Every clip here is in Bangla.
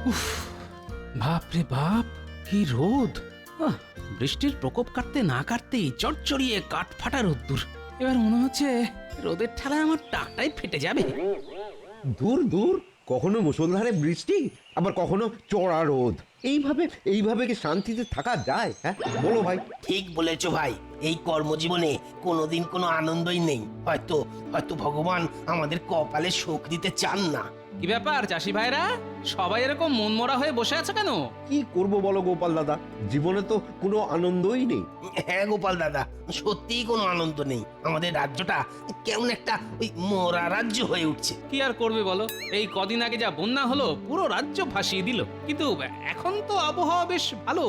উফ, বাপ রে বাপ, কি রোদ! আহ, বৃষ্টির প্রকোপ কাটতে না কাটতেই চড়চড়িয়ে কাঠ ফাটা রোদ্দুর। এবার মনে হচ্ছে রোদের ঠেলায় আমার টাকটাই ফেটে যাবে। দূর দূর, কখনো মুষলধারে বৃষ্টি, আবার কখনো চড়া রোদ। এইভাবে এইভাবে কি শান্তিতে থাকা যায়? হ্যাঁ বলো ভাই। ঠিক বলেছো ভাই, এই কর্মজীবনে কোনোদিন কোনো আনন্দই নেই। হয়তো হয়তো ভগবান আমাদের কপালে সুখ দিতে চান না। কি ব্যাপার চাষি ভাইরা, সবাই এরকম মনমরা হয়ে বসে আছে কেন? কি করব বলো গোপাল দাদা, জীবনে তো কোনো আনন্দই নেই। হ্যাঁ গোপাল দাদা, সত্যিই কোনো আনন্দ নেই। আমাদের রাজ্যটা কেমন একটা ওই মরা রাজ্য হয়ে উঠছে। কি আর করবে বলো, এই কদিন আগে যা বন্যা হলো পুরো রাজ্য ভাসিয়ে দিল। কিন্তু এখন তো আবহাওয়া বেশ ভালো।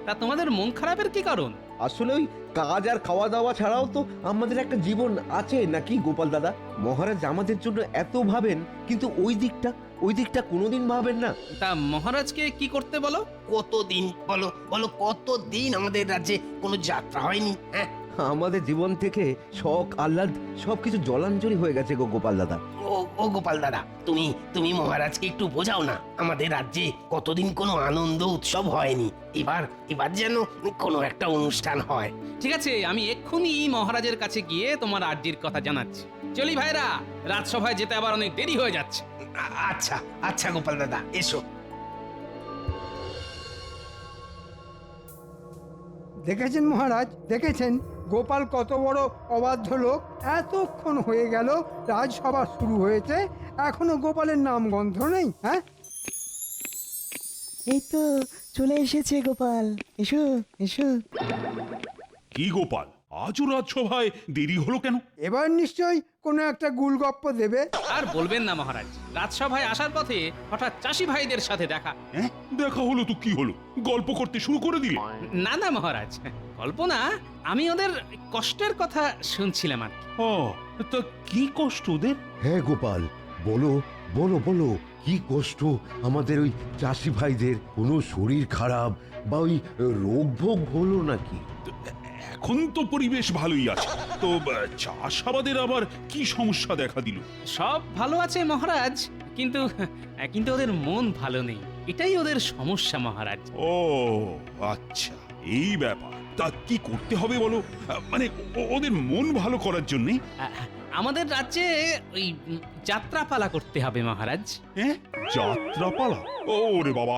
তা তোমাদের মন খারাপের কি কারণ? আসলে ওই কাজ আর খাওয়া দাওয়া ছাড়াও তো আমাদের একটা জীবন আছে নাকি গোপাল দাদা? মহারাজ আমাদের জন্য এত ভাবেন, কিন্তু ওই দিকটা কোনোদিন ভাবেন না। তা মহারাজকে কি করতে বলো? কতদিন বলো বলো, কতদিন আমাদের রাজ্যে কোনো যাত্রা হয়নি? হ্যাঁ, আমাদের জীবন থেকে শখ আহ্লাদ সবকিছু জলাঞ্জলি হয়ে গেছে গো গোপাল দাদা। ও গোপাল দাদা, তুমি তুমি মহারাজকে একটু বোঝাও না। আমাদের রাজ্যে কতদিন কোনো আনন্দ উৎসব হয়নি। এবার যেন কোনো একটা অনুষ্ঠান হয়। ঠিক আছে, আমি এক্ষুনি মহারাজের কাছে গিয়ে তোমার আর্জির কথা জানাচ্ছি। চলি ভাইরা, রাজসভায় যেতে আবার অনেক দেরি হয়ে যাচ্ছে। আচ্ছা আচ্ছা গোপাল দাদা, এসো। দেখেছেন মহারাজ, দেখেছেন গোপাল কত বড় অবাধ্য লোক। এতক্ষণ হয়ে গেল রাজসভা শুরু হয়েছে, এখনো গোপালের নাম গন্ধ নেই। হ্যাঁ, এই তো চলে এসেছে গোপাল, এসো এসো। কি গোপাল, আজও রাজসভায় দেরি হলো কেন? এবার নিশ্চয়ই কোনো একটা গুলগপ্প দেবে। আর বলবেন না মহারাজ, রাজসভায় আসার পথে হঠাৎ চাষি ভাইদের সাথে দেখা। হ্যাঁ, দেখা হলো তো কি হলো? গল্প করতে শুরু করে দিলে? না না মহারাজ, কল্পনা, আমি ওদের কষ্টের কথা শুনছিলাম আর কি। ও, তা কি কষ্ট ওদের? হ্যাঁ গোপাল, বলো বলো বলো, কি কষ্ট আমাদের ওই চাষি ভাইদের? কোনো শরীর খারাপ বা ওই রোগ ভোগ হলো নাকি? এখন তো পরিবেশ ভালোই আছে, তো চাষাবাদের আবার কি সমস্যা দেখা দিল? সব ভালো আছে মহারাজ, কিন্তু কিন্তু ওদের মন ভালো নেই, এটাই ওদের সমস্যা মহারাজ। ও আচ্ছা, এই ব্যাপার। তা কি করতে হবে বলো? মানে ওদের মন ভালো করার জন্যে? আমাদের রাজ্যে ওই যাত্রাপালা করতে হবে মহারাজ। হ্যাঁ, যাত্রাপালা? ওরে বাবা,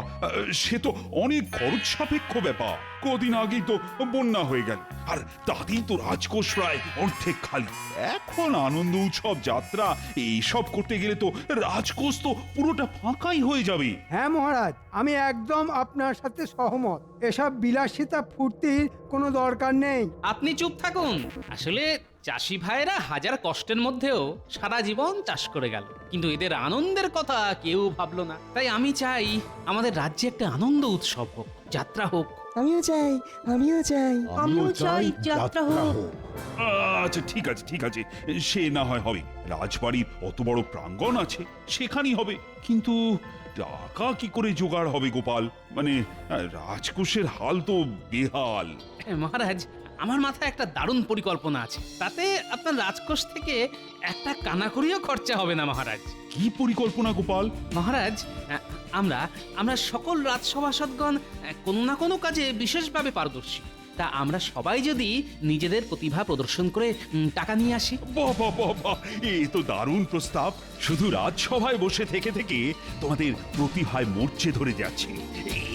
সে তো অনেক খরচ সাপেক্ষ ব্যাপার। কদিন আগেই তো বন্যা হয়ে গেল, আর তাতেই তো রাজকোষ প্রায় অর্ধেক খালি। এখন আনন্দ উৎসব, যাত্রা এইসব করতে গেলে তো রাজকোষ তো পুরোটা ফাঁকাই হয়ে যাবে। হ্যাঁ মহারাজ, আমি একদম আপনার সাথে সহমত। এসব বিলাসিতা ফুর্তির কোনো দরকার নেই। আপনি চুপ থাকুন। আসলে চাষি ভাইরা হাজার কষ্টের মধ্যেও সারা জীবন চাষ করে গেল, কিন্তু এদের আনন্দের কথা কেউ ভাবলো না। তাই আমি চাই আমাদের রাজ্যে একটা আনন্দ উৎসব হোক, যাত্রা হোক। আমিও চাই, আমিও চাই। আমিও চাই যাত্রা হোক। আচ্ছা ঠিক আছে ঠিক আছে, সে না হয় হবে। রাজবাড়ির অত বড় প্রাঙ্গণ আছে, সেখানেই হবে। কিন্তু টাকা কি করে জোগাড় হবে গোপাল? মানে রাজকোষের হাল তো বেহাল। মহারাজ, আমার মাথায় একটা দারুণ পরিকল্পনা আছে। তাতে আপনার রাজকোষ থেকে একটা কানাকড়িও খরচা হবে না মহারাজ। কি পরিকল্পনা গোপাল? মহারাজ, আমরা সকল রাজসভাসদগণ কোনো না কোনো কাজে বিশেষভাবে পারদর্শী। তা আমরা সবাই যদি নিজেদের প্রতিভা প্রদর্শন করে টাকা নিয়ে আসি। বাহ বাহ বাহ বাহ, এ তো দারুণ প্রস্তাব। শুধু রাজসভায় বসে থেকে থেকে তোমাদের প্রতিভায় মরচে ধরে যাচ্ছে।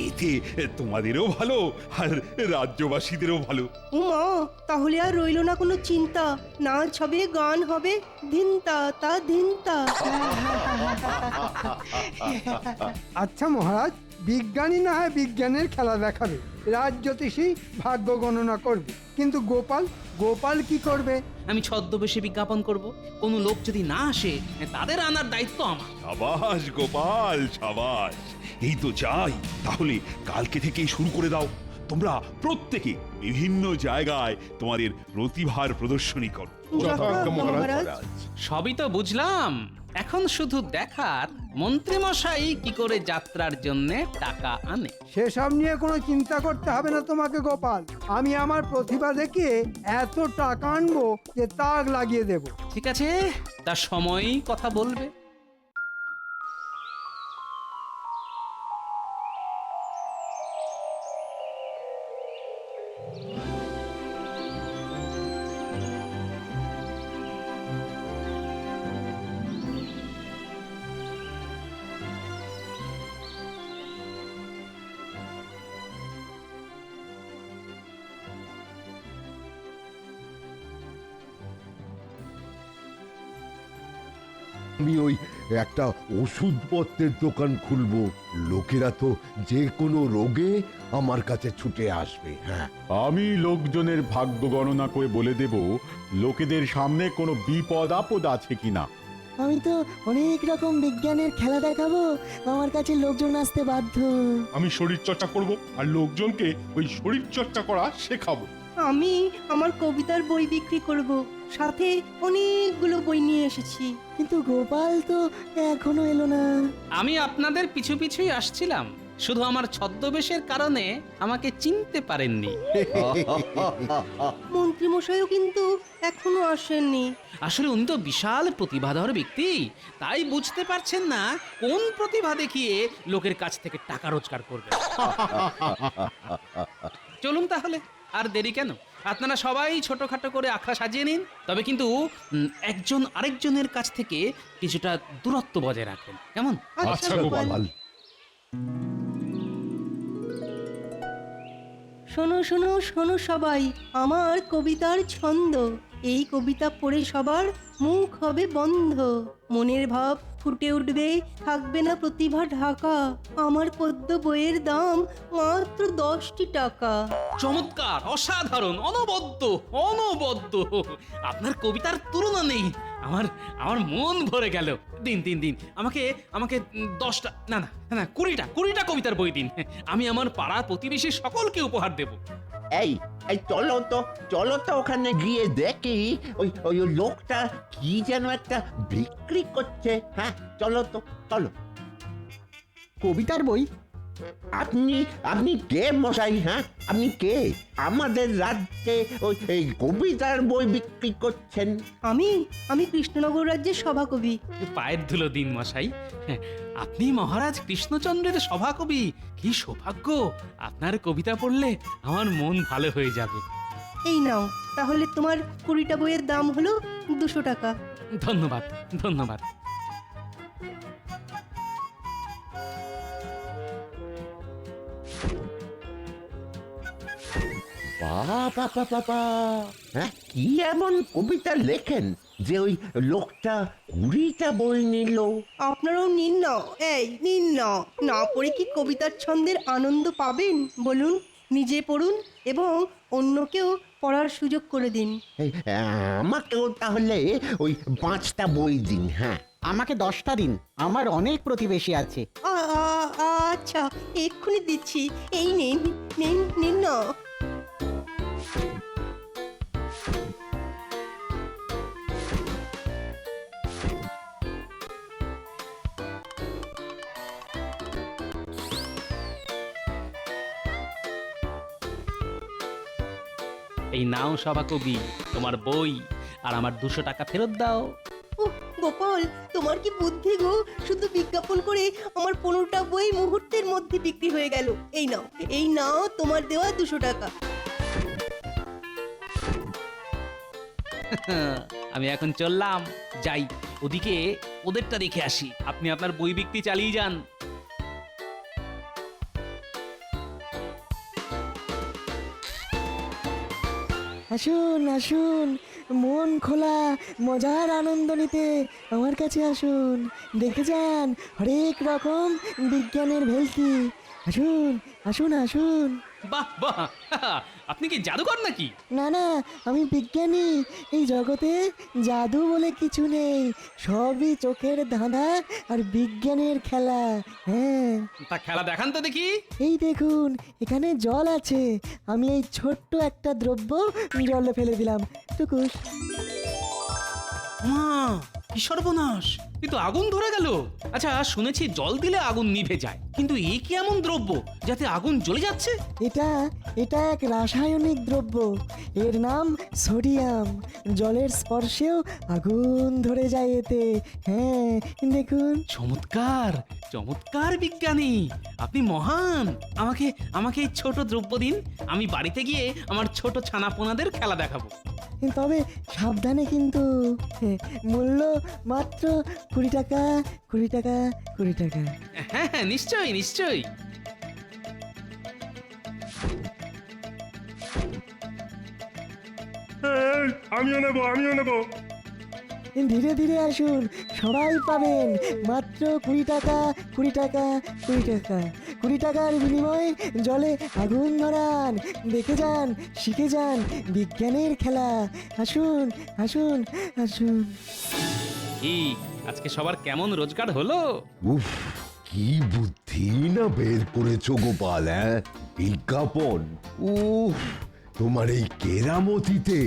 এতে তোমাদেরও ভালো, আর রাজ্যবাসীদেরও ভালো। উমা, তাহলে আর রইল না কোনো চিন্তা। নাচ হবে, গান হবে, ধিনতা তা ধিনতা। আচ্ছা মহারাজ, বিজ্ঞানী না হয় বিজ্ঞানের খেলা দেখাবে, রাজজ্যোতিষী ভাগ্য গণনা করবে, কিন্তু গোপাল কি করবে? আমি ছদ্মবেশে বিজ্ঞাপন করব। কোনো লোক যদি না আসে, তাদের আনার দায়িত্ব আমার। সাবাস গোপাল, সাবাস। এই তো যাই, তাহলে কালকে থেকেই শুরু করে দাও। তোমরা প্রত্যেকে বিভিন্ন জায়গায় তোমাদের প্রতিভার প্রদর্শনী করো। যথাজ্ঞা মহারাজ। সবই তো বুঝলাম, এখন শুধু দেখার মন্ত্রীমশাই কি করে যাত্রার জন্য টাকা আনে। সেসব নিয়ে কোনো চিন্তা করতে হবে না তোমাকে গোপাল। আমি আমার প্রতিভা দেখিয়ে এত টাকা আনবো যে তাক লাগিয়ে দেব। ঠিক আছে, তার সময়ই কথা বলবে। আমি ওই একটা ওষুধপত্রের দোকান খুলবো, লোকেরা তো যে কোনো রোগে আমার কাছে ছুটে আসবে। হ্যাঁ, আমি লোকজনের ভাগ্য গণনা করে বলে দেব লোকেদের সামনে কোনো বিপদ আপদ আছে কিনা। আমি তো অনেক রকম বিজ্ঞানের খেলা দেখাবো, আমার কাছে লোকজন আসতে বাধ্য। আমি শরীর চর্চা করব আর লোকজনকে ওই শরীর চর্চা করা শেখাবো। আমি আমার কবিতার বই বিক্রি করব, সাথে অনেকগুলো বই নিয়ে এসেছি। কিন্তু গোপাল তো এখনো এলো না। আমি আপনাদের পিছু পিছুই আসছিলাম, শুধু আমার ছদ্মবেশের কারণে আমাকে চিনতে পারেননি। মন্ত্রী মশাইও কিন্তু এখনো আসেননি। আসলে উনি তো বিশাল প্রতিভাধর ব্যক্তি, তাই বুঝতে পারছেন না কোন প্রতিভা দেখিয়ে লোকের কাছ থেকে টাকা রোজগার করবে। চলুন তাহলে, আর দেরি কেন? আপনারা সবাই ছোটখাটো করে আখড়া সাজিয়ে নিন, তবে কিন্তু একজন আরেকজনের কাছ থেকে কিছুটা দূরত্ব বজায় রাখবেন, কেমন? আচ্ছা গোপাল। শোনো শোনো শোনো সবাই, আমার কবিতার ছন্দ। এই কবিতা পড়ে সবার মুখ হবে বন্ধ, মনের ভাব ফুটে উঠবে, থাকবে না প্রতিভা ঢাকা। আমার পদ্য বইয়ের দাম মাত্র 10টি টাকা। চমৎকার, অসাধারণ, অনবদ্য অনবদ্য। আপনার কবিতার তুলনা নেই। আমার আমার মন ভরে গেল। দিন দিন দিন আমাকে আমাকে 10টা না না না 20টা কবিতার বই দিন। আমি আমার পাড়া প্রতিবেশী সকলকে উপহার দেব। এই এই চলো তো ওখানে গিয়ে দেখি ওই ওই লোকটা কি যেন একটা বিক্রি করছে। হ্যাঁ, চলো তো, চলো। কবিতার বই? আপনি আপনি কে মশাই? হ্যাঁ, আপনি কে? আমাদের রাজ্যে ওই এই কবিতার বই বিক্রি করছেন? আমি কৃষ্ণনগর রাজ্যের সভাকবি। পায়ের ধুলো দিন মশাই। আপনি মহারাজ কৃষ্ণচন্দ্রের সভাকবি। কি সৌভাগ্য! আপনার কবিতা পড়লে আমার মন ভালো হয়ে যাবে। এই নাও, তাহলে তোমার 20টা বইয়ের দাম হলো 200 টাকা। ধন্যবাদ ধন্যবাদ। বাবা বাবা, হ্যাঁ, কি এমন কবিতা লেখেন যে ওই লোকটা 20টা বই নিল? আপনারাও নিন না, এই নিন না। না পড়ে কি কবিতার ছন্দের আনন্দ পাবেন বলুন? নিজে পড়ুন এবং অন্যকেও পড়ার সুযোগ করে দিন। এই, আমাকেও তাহলে ওই 5টা বই দিন। হ্যাঁ, আমাকে 10টা দিন, আমার অনেক প্রতিবেশী আছে। আচ্ছা, এক্ষুনি দিচ্ছি। এই নিন নিন নিন না। এই নাও সভাকবি, তোমার বই, আর আমার 200 টাকা ফেরত দাও। উহ, গোপাল, তোমার কি বুদ্ধি গো! শুধু বিজ্ঞাপন করে আমার 15টা বই মুহূর্তের মধ্যে বিক্রি হয়ে গেল। এই নাও তোমার দেওয়া 200 টাকা। আমি এখন চললাম, যাই ওদিকে ওদেরটা দেখে আসি। আপনি আপনার বই বিক্রি চালিয়ে যান। আসুন আসুন, মন খোলা মজার আনন্দ নিতে আমার কাছে আসুন। দেখে যান হরেক রকম বিজ্ঞানের ভেলকি। আসুন আসুন আসুন। বাহ বাহ, আপনি কি জাদুকর নাকি? না না, আমি বিজ্ঞানী। এই জগতে জাদু বলে কিছু নেই, সবই চোখের ধাঁধা আর বিজ্ঞানের খেলা। হ্যাঁ, তা খেলা দেখান তো দেখি। এই দেখুন, এখানে জল আছে, আমি এই ছোট্ট একটা দ্রব্য জলে ফেলে দিলাম, টুকুস। মা, কি সর্বনাশ! কিন্তু আগুন ধরে গেল। আচ্ছা, শুনেছি জল দিলে আগুন নিভে যায়, কিন্তু এ কি এমন দ্রব্য যাতে আগুন জ্বলে যাচ্ছে? এটা এটা এক রাসায়নিক দ্রব্য, এর নাম সোডিয়াম। জলের স্পর্শেও আগুন ধরে যায় এতে। হ্যাঁ, দেখুন। চমৎকার চমৎকার বিজ্ঞানী, আপনি মহান। আমাকে আমাকে এই ছোট দ্রব্য দিন, আমি বাড়িতে গিয়ে আমার ছোট ছানাপোনাদের খেলা দেখাবো। তবে সাবধানে কিন্তু। মূল্য মাত্র 20 টাকা, 20 টাকা, 20 টাকা। হ্যাঁ হ্যাঁ, নিশ্চয়ই নিশ্চয়ই। আমিও নেবো। ধীরে ধীরে আসুন, সবাই পাবেন মাত্র 20 টাকা, 20 টাকা, 20 টাকা। 20 টাকার বিনিময়ে জলে আগুন ধরান, দেখে যান, শিখে যান বিজ্ঞানের খেলা। আসুন আসুন আসুন। কি আজকে সবার কেমন রোজগার হলো? উফ, কি বুদ্ধি না বের করেছো গোপাল, হ্যাঁ? বিজ্ঞাপন, উফ, তোমার এই কেরামতিতে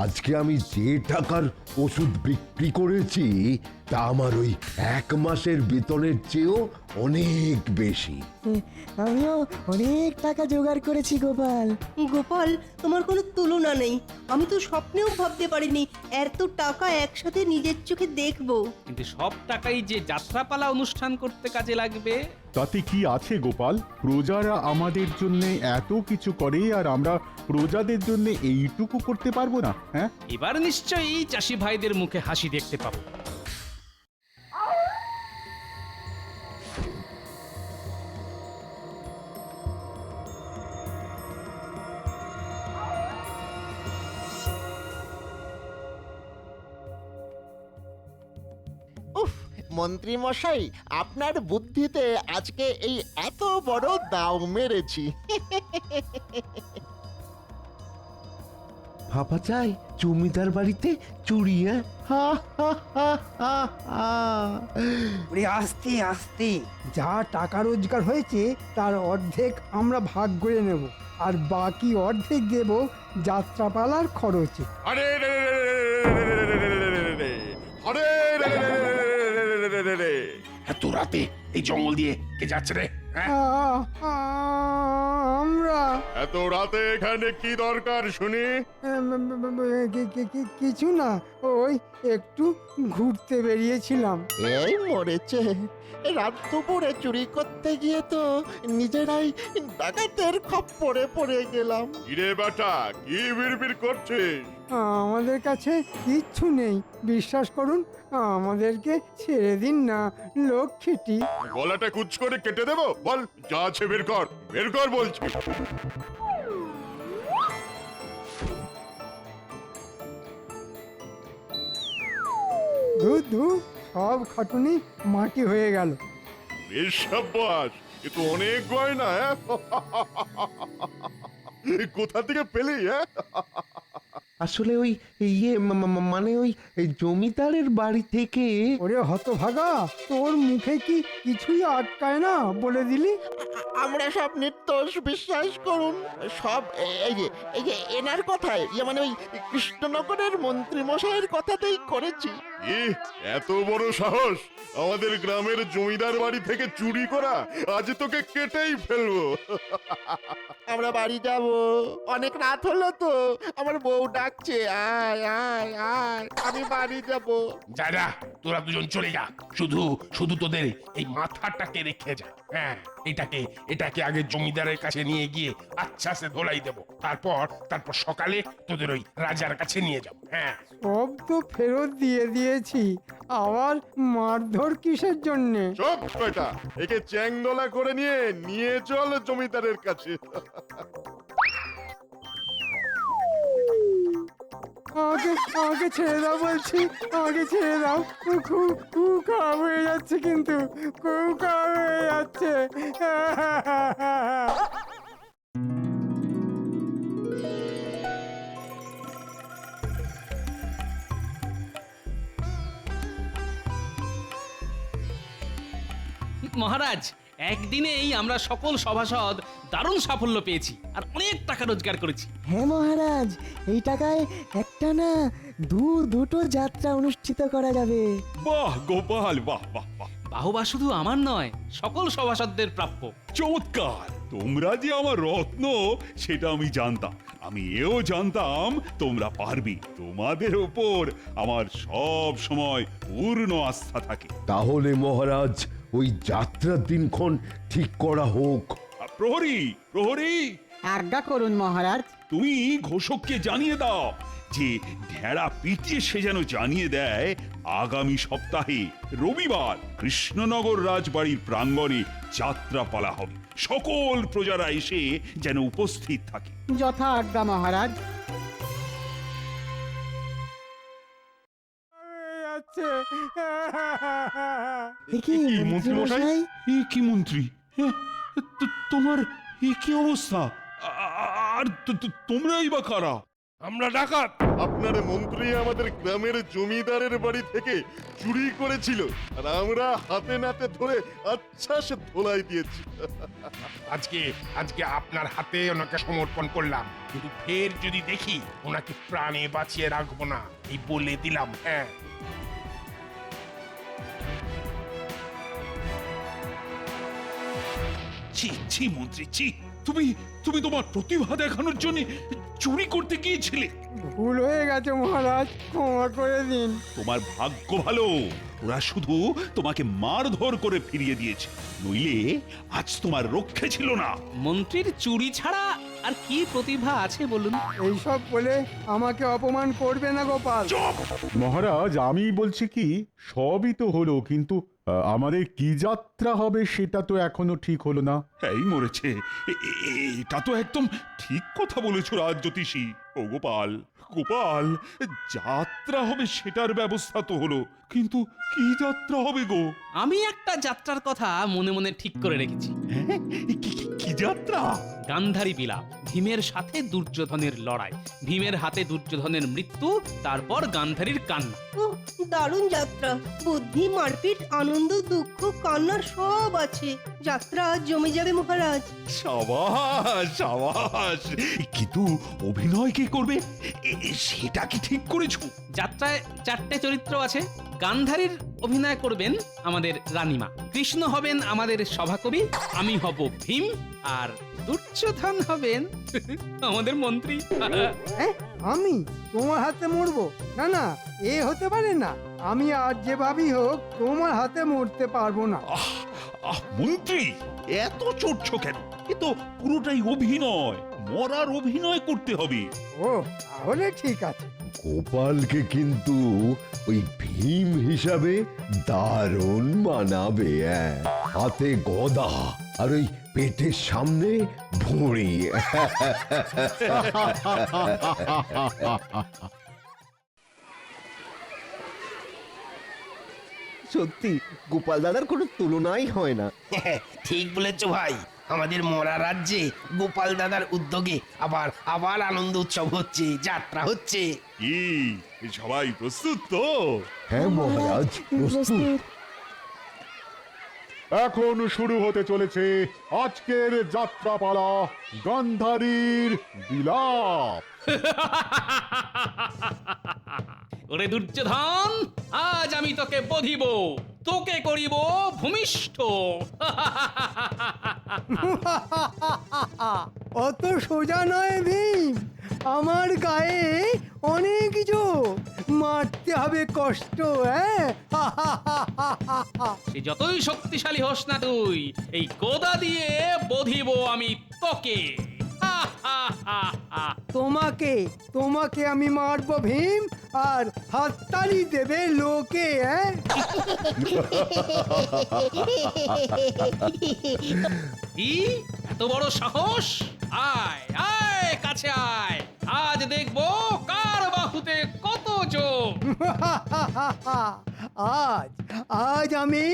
আজকে আমি যে টাকার ওষুধ বিক্রি করেছি তা আমার ওই 1 মাসের বেতনের চেয়েও অনেক বেশি। আমিও অনেক টাকা জোগাড় করেছি গোপাল। গোপাল, তোমার কোনো তুলনা নেই। আমি তো স্বপ্নেও ভাবতে পারিনি এত টাকা একসাথে নিজের চোখে দেখবো। কিন্তু সব টাকাই যে যাত্রাপালা অনুষ্ঠান করতে কাজে লাগবে। তাতে কি আছে গোপাল? প্রজারা আমাদের জন্য এত কিছু করে আর আমরা প্রজাদের জন্য এইটুকু করতে পারবো না? হ্যাঁ, এবার নিশ্চয়ই চাষি ভাইদের মুখে হাসি দেখতে পাবো। উফ, মন্ত্রী মশাই, আপনার বুদ্ধিতে আজকে এই এত বড় দাও মেরেছি। ভাবা যায় জমিদার বাড়িতে চুরি, হ্যাঁ? হা, হা, হা, হা, হা। ওরে আস্তে আস্তে, যা টাকা রোজগার হয়েছে তার অর্ধেক আমরা ভাগ করে নেব, আর বাকি অর্ধেক দেব যাত্রাপালার খরচে। আরে রে রে রে রে রে রে রে রে রে রে। আরে রে রে রে রে রে রে রে রে রে। এত রাতে এই জঙ্গল দিয়ে কে যাচ্ছে রে? হ্যাঁ? আমরা এত রাতে এখানে কি দরকার শুনি? কিছু না, ওই একটু ঘুরতে বেরিয়েছিলাম। এই মরেছে, রাত দুপুরে চুরি করতে গিয়ে তো নিজেরাই ডাকাতের খপ্পরে পড়ে গেলাম। ইরে বেটা, কি বিড়বিড় করছিস? আমাদের কাছে কিচ্ছু নেই, বিশ্বাস করুন, আমাদেরকে ছেড়ে দিন না লক্ষ্মীটি। গলাটা কুচ করে কেটে দেবো? বল, যা আছে বের কর, বের কর বলছি। ধুর ধুর, সব খাটুনি মাটি হয়ে গেল। বেশ সাব্বাস, এ তো অনেক গয়না, হ্যাঁ? কোথা থেকে পেলি, হ্যাঁ? আসলে ওই ইয়ে মানে ওই জমিদারের বাড়ি থেকে। ওরে হতভাগা, তোর মুখে কি কিছুই আটকায় না বলে দিলি? আমরা সব নির্দোষ, বিশ্বাস করুন। সব এই যে এনার কথায়, মানে ওই কৃষ্ণনগরের মন্ত্রী মশাইয়ের কথাতেই করেছি। এত বড় সাহস আমাদের গ্রামের জমিদার বাড়ি থেকে চুরি করা! আজ তোকে কেটেই ফেলবো। আমরা বাড়ি যাব, অনেক রাত হলো তো, আমার বউ ডাকছে, আয় আয় আয়, আমি বাড়ি যাব। যা যা, তোরা দুজন চলে যা। শুধু শুধু তোদের এই মাথাটাকে রেখে যা। হ্যাঁ, এটাকে আগে জমিদারের কাছে নিয়ে গিয়ে আচ্ছা সে ধোলাই দেবো। তারপর সকালে তোদের ওই রাজার কাছে নিয়ে যাবো। হ্যাঁ, সব তো ফেরত দিয়ে দিয়েছি, আবার মারধর কিসের জন্যে? চুপ বেটা, একে চ্যাংদোলা করে নিয়ে চল জমিদারের কাছে। আমাকে ছেড়ে দাও বলছি, আমাকে ছেড়ে দাও। খুব খুব খারাপ হয়ে যাচ্ছে, কিন্তু খুব খারাপ হয়ে যাচ্ছে। মহারাজ, একদিনেই আমরা সকল সভাসদ দারুণ সাফল্য পেয়েছি আর অনেক টাকা রোজগার করেছি। হ্যাঁ মহারাজ, এই টাকায় একটা না দুটো যাত্রা অনুষ্ঠিত করা যাবে। বাহ গোপাল, বাহ বাহ বাহ, বাহবা শুধু আমার নয়, সকল সভাসদদের প্রাপ্য। চমৎকার! তোমরা যে আমার রত্ন সেটা আমি জানতাম। আমি এও জানতাম তোমরা পারবে। তোমাদের ওপর আমার সব সময় পূর্ণ আস্থা থাকে। তাহলে মহারাজ, ওই যাত্রার দিনক্ষণ ঠিক করা হোক। প্রহরী, প্রহরী, আজ্ঞা করুন মহারাজ। তুমি ঘোষককে জানিয়ে দাও যে ঢেড়া পিটিয়ে সে যেন জানিয়ে দেয় আগামী সপ্তাহে রবিবার কৃষ্ণনগর রাজবাড়ির প্রাঙ্গণে যাত্রাপালা হবে। সকল প্রজারা এসে যেন উপস্থিত থাকে। যথা আজ্ঞা মহারাজ। যাচ্ছে। এ কি মন্ত্রী মশাই? কি মন্ত্রী? হ্যাঁ, তোমার কি অবস্থা? আর তোমরাই বা কারা? আমরা ডাকাত। আপনার মন্ত্রী আমাদের গ্রামের জমিদারের বাড়ি থেকে চুরি করেছিল আর আমরা হাতে নাতে ধরে আচ্ছা সে ধোলাই দিয়েছি। আজকে আজকে আপনার হাতে ওনাকে সমর্পণ করলাম, কিন্তু ফের যদি দেখি ওনাকে প্রাণে বাঁচিয়ে রাখবো না, এই বলে দিলাম। হ্যাঁ, ছি মন্ত্রী ছি! তুমি তোমার প্রতিভা দেখানোর জন্য চুরি করতে গিয়েছিলে। ভুল হয়ে গেছে মহারাজ, ক্ষমা করে দিন। তোমার ভাগ্য ভালো, ওরা শুধু তোমাকে মারধর করে ফিরিয়ে দিয়েছে, নইলে আজ তোমার রক্ষে ছিল না। মন্ত্রীর চুরি ছাড়া আর কি প্রতিভা আছে বলুন? এইসব বলে আমাকে অপমান করবে না গোপাল। মহারাজ আমি বলছি কি, সবই তো হলো, কিন্তু আমাদের কি যাত্রা হবে সেটা তো এখনো ঠিক হলো না। এই মরেছে, এটা তো একদম ঠিক কথা বলেছো রাজজ্যোতিষী। ও গোপাল, যাত্রা হবে সেটার ব্যবস্থা তো হলো, কিন্তু কি যাত্রা হবে গো? আমি একটা যাত্রার কথা মনে মনে ঠিক করে রেখেছি। হ্যাঁ, কি যাত্রা? গান্ধারী বিলাপ, ভীমের সাথে দুর্যোধনের লড়াই, ভীমের হাতে দুর্যোধনের মৃত্যু, তারপর গান্ধারীর কান্না। ওহ, দারুণ যাত্রা। বুদ্ধি, মারপিট, আনন্দ, দুঃখ, কান্না সব আছে। যাত্রা জমে যাবে মহারাজ। সাবাস, কিন্তু অভিনয় কে করবে সেটা কি ঠিক করেছো? যাত্রায় 4টে চরিত্র আছে। গান্ধারীর অভিনয় করবেন আমাদের রানীমা, কৃষ্ণ হবেন আমাদের সভাকবি, আমি হব ভীম, আর দুর্যোধন হবেন আমাদের মন্ত্রী। হ্যাঁ, আমি তোমার হাতে মরবো? না না, এ হতে পারে না। আমি আর যেভাবেই হোক তোমার হাতে মরতে পারবো না। মন্ত্রী এত চড়ছো কেন? এ তো পুরোটাই অভিনয়, মরার অভিনয় করতে হবে। ও, তাহলে ঠিক আছে। গোপালকে কিন্তু ওই ভীম হিসাবে দারুণ মানাবে। হাতে গদা আর ওই পেটের সামনে ভুঁড়ি। সত্যি গোপাল দাদার কোনো তুলনাই হয় না। ঠিক বলেছ ভাই, আমাদের মরা রাজ্যে গোপাল দাদার উদ্যোগে আবার আবার আনন্দ উৎসব হচ্ছে, যাত্রা হচ্ছে। কি সবাই প্রস্তুত তো? হ্যাঁ মহারাজ, প্রস্তুত। এখন শুরু হতে চলেছে আজকের যাত্রাপালা, গান্ধারীর বিলাপ। ওরে দুর্যোধন, আজ আমি তোকে বধিব, তোকে করিব ভূমিষ্ঠ। অত সোজা নয় ভীম, আমার গায়ে অনেক জোর, মারতে হবে কষ্ট। সে যতই শক্তিশালী হোস না তুই, এই গোদা দিয়ে বধিব আমি তোকে। তোমাকে আমি মারবো ভীম, আর হাততালি দেবে লোকে। কি এত বড় সাহস? আয় আয়, কাছে আয়, আজ দেখবো কার বাহুতে কত জোর। আজ আমি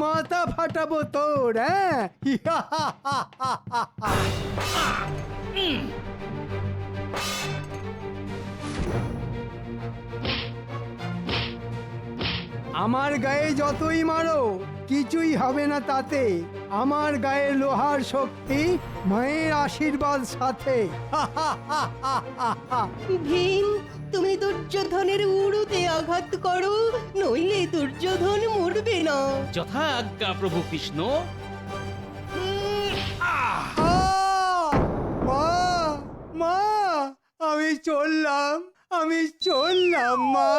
মাথা ফাটাবো তোর। আমার গায়ে যতই মারো কিছুই হবে না তাতে। আমার গায়ে লোহার শক্তি, মায়ের আশীর্বাদ সাথে। ভীম, তুমি দুর্যোধনের উড়ুতে আঘাত করো, নইলে দুর্যোধন মরবে না। যথা আজ্ঞা প্রভু কৃষ্ণ। মা, মা, আমি চললাম মা।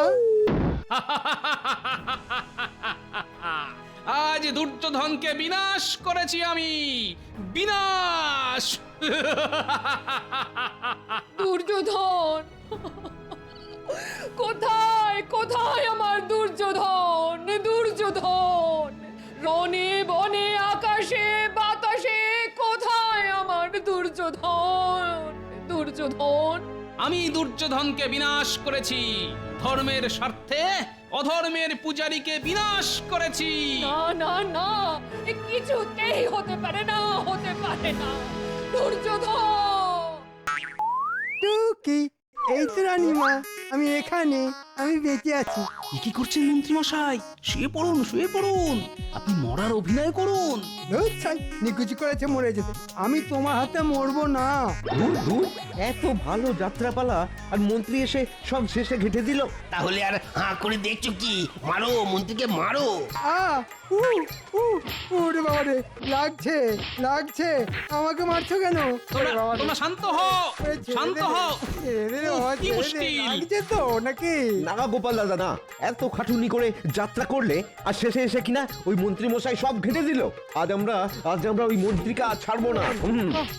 আজ দুর্যোধনকে বিনাশ করেছি আমি, বিনাশ। দুর্যোধন কোথায়, কোথায় আমার দুর্যোধন? দুর্যোধন রণে বনে আকাশে বাতাসে, কোথায় আমার দুর্যোধন? দুর্যোধন, আমি দুর্যোধনকে বিনাশ করেছি, ধর্মের স্বার্থে অধর্মের পূজারীকে বিনাশ করেছি। না না না, এ কিছুতেই হতে পারে না, হতে পারে না। দুর্যোধন! টুকি, এই তো রানীমা, আমি এখানে, আমি বেঁচে আছি। এ কি করছেন মন্ত্রী মশাই? শুয়ে পড়ুন, শুয়ে পড়ুন। আপনি মরার অভিনয় করুন। ধুর ছাই, নিকুচি করেছে মরে যেতে। আমি তোমার হাতে মরবো না। দূর দূর, এত ভালো যাত্রাপালা আর মন্ত্রী এসে সব শেষে ঘেটে দিল। তাহলে আর হাঁ করে দেখছো কি? মারো, মন্ত্রীকে মারো। আ উ উ ওরে বাবা রে, লাগছে লাগছে, আমাকে মারছো কেন? ওরে বাবা রে। তোমরা শান্ত হও, এ ছেড়ে শান্ত দে, হও। ছেড়ে দে রে বাবা, কি ছেড়ে দে। মুশকিল। লাগছে তো নাকি? না গোপাল দাদা না, এত খাটুনি করে যাত্রা করলে আর শেষে এসে কিনা ওই মন্ত্রী মশাই সব ঘেটে দিল। আজ আমরা ওই মন্ত্রীকে আর ছাড়বো না,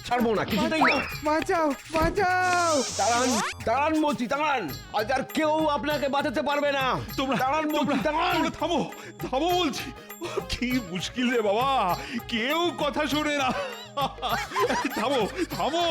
ছাড়বো না, কিছুতেই না। বাঁচাও বাঁচাও। দাঁড়ান দাঁড়ান বলছি, দাঁড়ান। আজ আর কেউ আপনাকে বাঁচাতে পারবে না। তোমরা দাঁড়ান বলছি, দাঁড়ান। তোমরা থামো, থামো বলছি। কি মুশকিল রে বাবা, কেউ কথা শোনে না। থামো, থামো।